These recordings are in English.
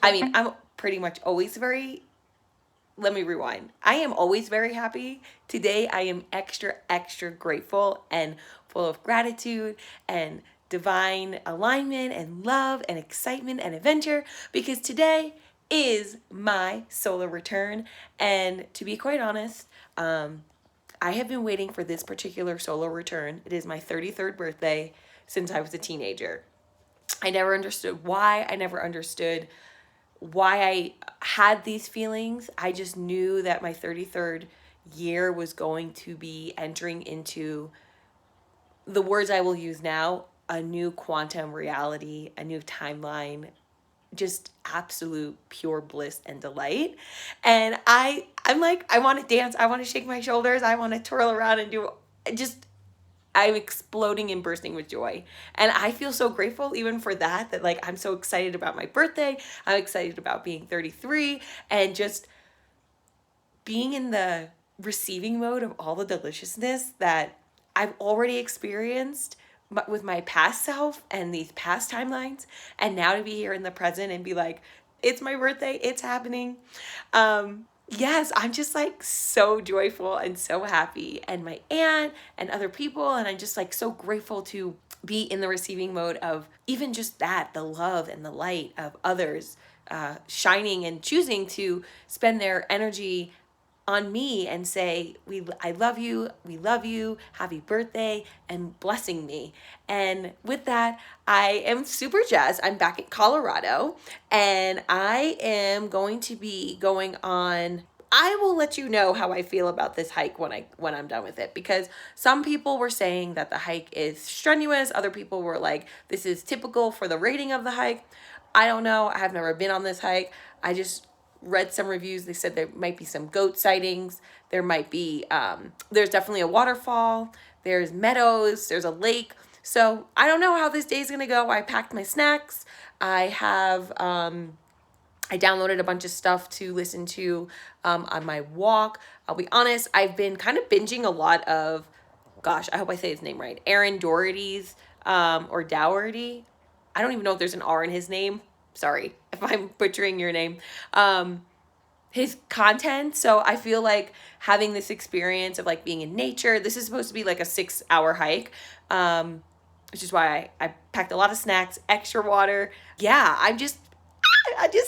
I mean, I'm pretty much always let me rewind. I am always very happy. Today, I am extra, extra grateful and full of gratitude and divine alignment and love and excitement and adventure because today is my solar return. And to be quite honest, I have been waiting for this particular solar return. It is my 33rd birthday since I was a teenager. I never understood why. I never understood why I had these feelings. I just knew that my 33rd year was going to be entering into the words I will use now, a new quantum reality, a new timeline, just absolute pure bliss and delight. And I'm like, I want to dance, I want to shake my shoulders, I want to twirl around and do just I'm exploding and bursting with joy. And I feel so grateful even for that like I'm so excited about my birthday. I'm excited about being 33 and just being in the receiving mode of all the deliciousness that I've already experienced with my past self and these past timelines. And now to be here in the present and be like, it's my birthday, it's happening. Yes, I'm just like so joyful and so happy, and my aunt and other people, and I'm just like so grateful to be in the receiving mode of even just that, the love and the light of others shining and choosing to spend their energy on me and say, I love you, we love you, happy birthday, and blessing me. And with that, I am super jazzed. I'm back in Colorado, and I am going to be going on. I will let you know how I feel about this hike when I'm done with it, because some people were saying that the hike is strenuous. Other people were like, this is typical for the rating of the hike. I don't know. I have never been on this hike. I just read some reviews. They said there might be some goat sightings. There might be, there's definitely a waterfall. There's meadows. There's a lake. So I don't know how this day is going to go. I packed my snacks. I have, I downloaded a bunch of stuff to listen to on my walk. I'll be honest, I've been kind of binging a lot of, gosh, I hope I say his name right, Aaron Doherty's, or Dougherty. I don't even know if there's an R in his name. Sorry if I'm butchering your name. His content. So I feel like having this experience of like being in nature, this is supposed to be like a 6-hour hike, which is why I packed a lot of snacks, extra water. Yeah, I'm just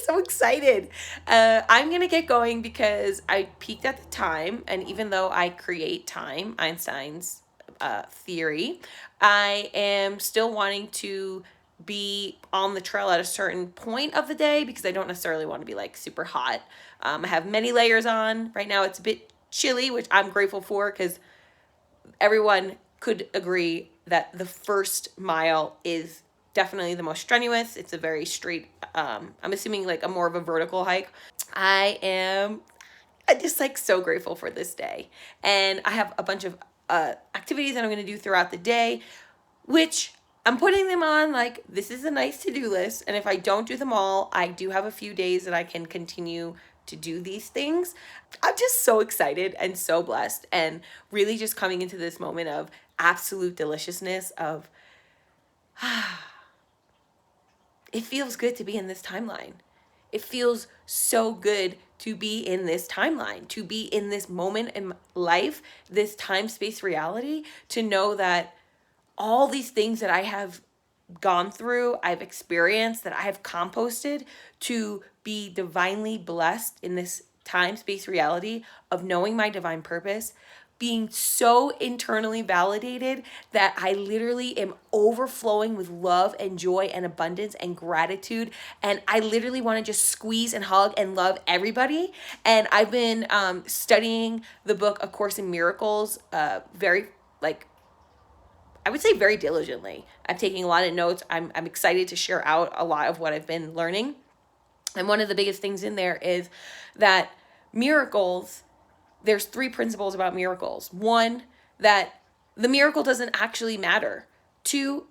so excited. I'm going to get going because I peaked at the time. And even though I create time, Einstein's theory, I am still wanting to be on the trail at a certain point of the day because I don't necessarily want to be like super hot. I have many layers on. Right now it's a bit chilly, which I'm grateful for because everyone could agree that the first mile is definitely the most strenuous. It's a very straight, I'm assuming like a more of a vertical hike. I'm just like so grateful for this day. And I have a bunch of activities that I'm going to do throughout the day, which I'm putting them on like this is a nice to-do list. And if I don't do them all, I do have a few days that I can continue to do these things. I'm just so excited and so blessed and really just coming into this moment of absolute deliciousness of it feels good to be in this timeline. It feels so good to be in this timeline, to be in this moment in life, this time-space reality, to know that all these things that I have gone through, I've experienced, that I have composted to be divinely blessed in this time-space reality of knowing my divine purpose, being so internally validated that I literally am overflowing with love and joy and abundance and gratitude. And I literally want to just squeeze and hug and love everybody. And I've been studying the book A Course in Miracles very, like, I would say very diligently. I'm taking a lot of notes. I'm excited to share out a lot of what I've been learning. And one of the biggest things in there is that miracles, there's 3 principles about miracles. 1, that the miracle doesn't actually matter. 2,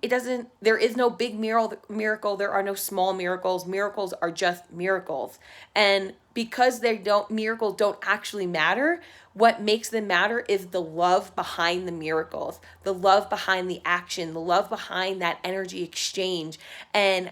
there is no big miracle. There are no small miracles. Miracles are just miracles. And because miracles don't actually matter, what makes them matter is the love behind the miracles, the love behind the action, the love behind that energy exchange. And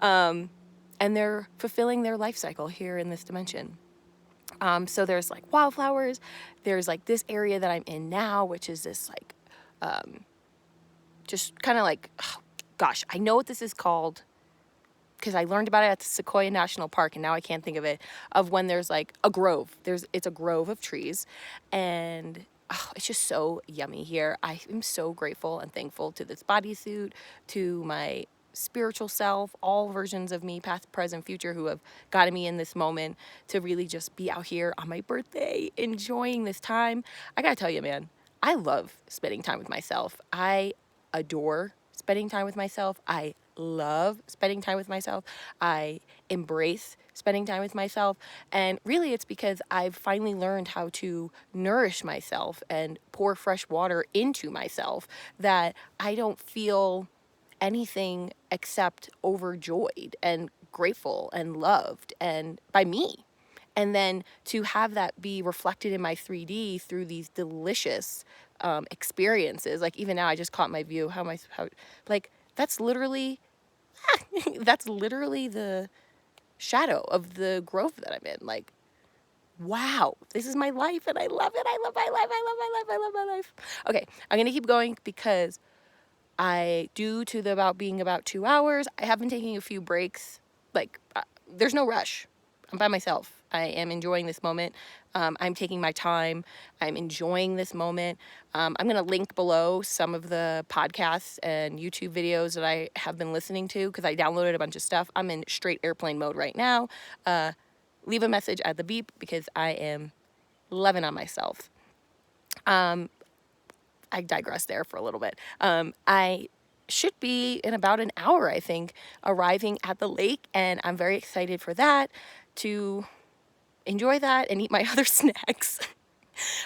And they're fulfilling their life cycle here in this dimension. So there's like wildflowers. There's like this area that I'm in now, which is this like, just kind of like, oh, gosh, I know what this is called because I learned about it at the Sequoia National Park, and now I can't think of it, of when there's like a grove. It's a grove of trees, and oh, it's just so yummy here. I am so grateful and thankful to this bodysuit, to my spiritual self, all versions of me, past, present, future, who have gotten me in this moment to really just be out here on my birthday, enjoying this time. I gotta tell you, man, I love spending time with myself. I adore spending time with myself. I love spending time with myself. I embrace spending time with myself. And really it's because I've finally learned how to nourish myself and pour fresh water into myself that I don't feel anything except overjoyed and grateful and loved and by me. And then to have that be reflected in my 3D through these delicious experiences. Like even now I just caught my view. That's literally the shadow of the grove that I'm in. Like, wow, this is my life and I love it. I love my life. I love my life. I love my life. Okay, I'm going to keep going because due to about being about 2 hours, I have been taking a few breaks. Like, there's no rush. I'm by myself. I am enjoying this moment. I'm taking my time. I'm enjoying this moment. I'm going to link below some of the podcasts and YouTube videos that I have been listening to because I downloaded a bunch of stuff. I'm in straight airplane mode right now. Leave a message at the beep because I am loving on myself. I digress there for a little bit. I should be in about an hour, I think, arriving at the lake, and I'm very excited for that, to enjoy that and eat my other snacks.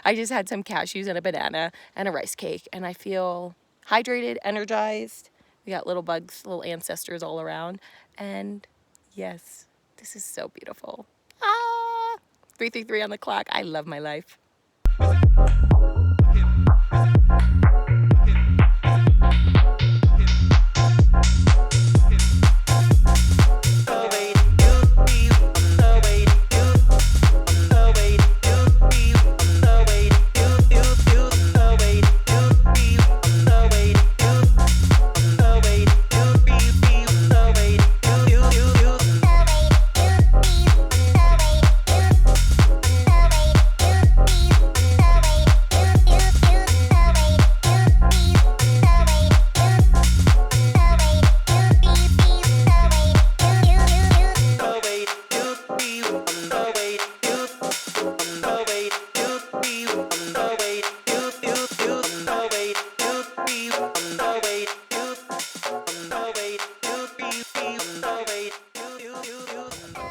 I just had some cashews and a banana and a rice cake, and I feel hydrated, energized. We got little bugs, little ancestors all around, and yes, this is so beautiful. 3:33 on the clock. I love my life.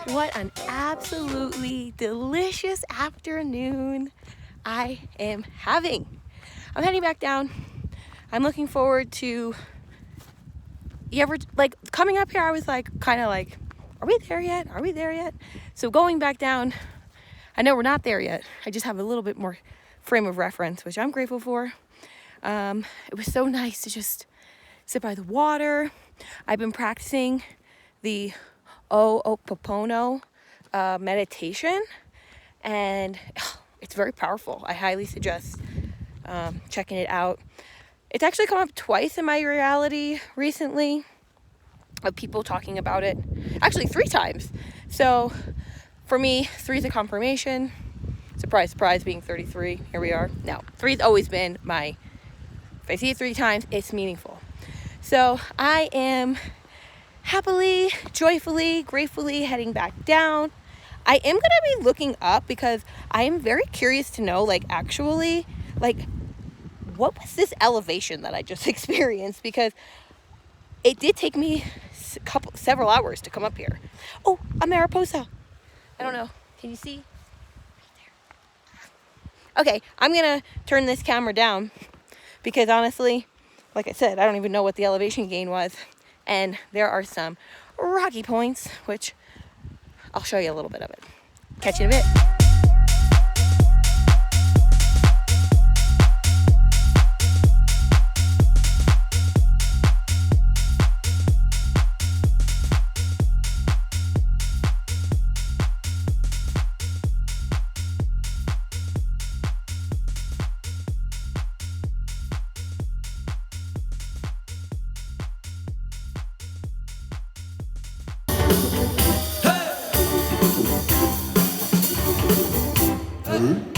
What an absolutely delicious afternoon I am having. I'm heading back down. I'm looking forward to, coming up here, I was like, kind of like, are we there yet? Are we there yet? So going back down, I know we're not there yet. I just have a little bit more frame of reference, which I'm grateful for. It was so nice to just sit by the water. I've been practicing the Ho'oponopono meditation, and it's very powerful. I highly suggest checking it out. It's actually come up twice in my reality recently of people talking about it. Actually 3 times. So for me, 3 is a confirmation. Surprise, surprise, being 33. Here we are. Now, 3's always been my, if I see it 3 times, it's meaningful. So I am happily, joyfully, gratefully heading back down. I am going to be looking up because I am very curious to know, actually, what was this elevation that I just experienced? Because it did take me several hours to come up here. Oh, a mariposa. I don't know. Can you see? Okay, I'm going to turn this camera down because honestly, like I said, I don't even know what the elevation gain was. And there are some rocky points, which I'll show you a little bit of it. Catch you in a bit. food.